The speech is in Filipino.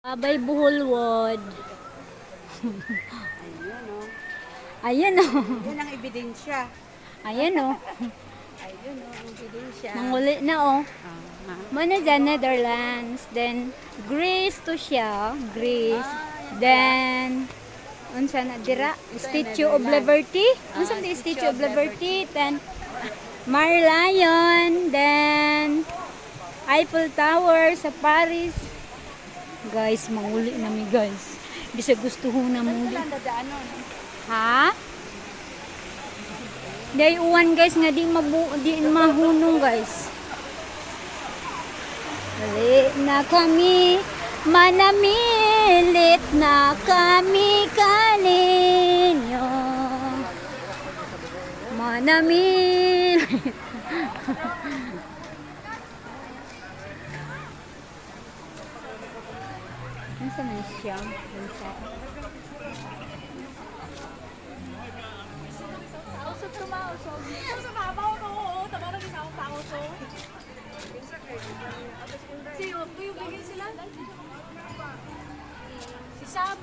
Abay buholwod. Ayun, oh. Ayan o. Yan ang ebidensya. Ayan o. Ayun, oh, ang ebidensya. Manguli na o. Ah, Muna dyan, Netherlands. Then, Greece to siya. Greece. Then, unsa na dira? Statue of Liberty. Unsa di Statue of Liberty. Then, Marlion. Then, Eiffel Tower sa Paris. Guys, manguli na mi guys. Bisa gusto ho na muli. Saan dadaanon? Ha? Day uwan guys nga di mahunong guys. Dali na kami, manamilit na kami kaninyo. Manamilit. Nasa man siya? Usap tumausog. Sa babaw ko, oo. Tama na din ako pausog. Siyo, yung bigyan sila? Si Sam.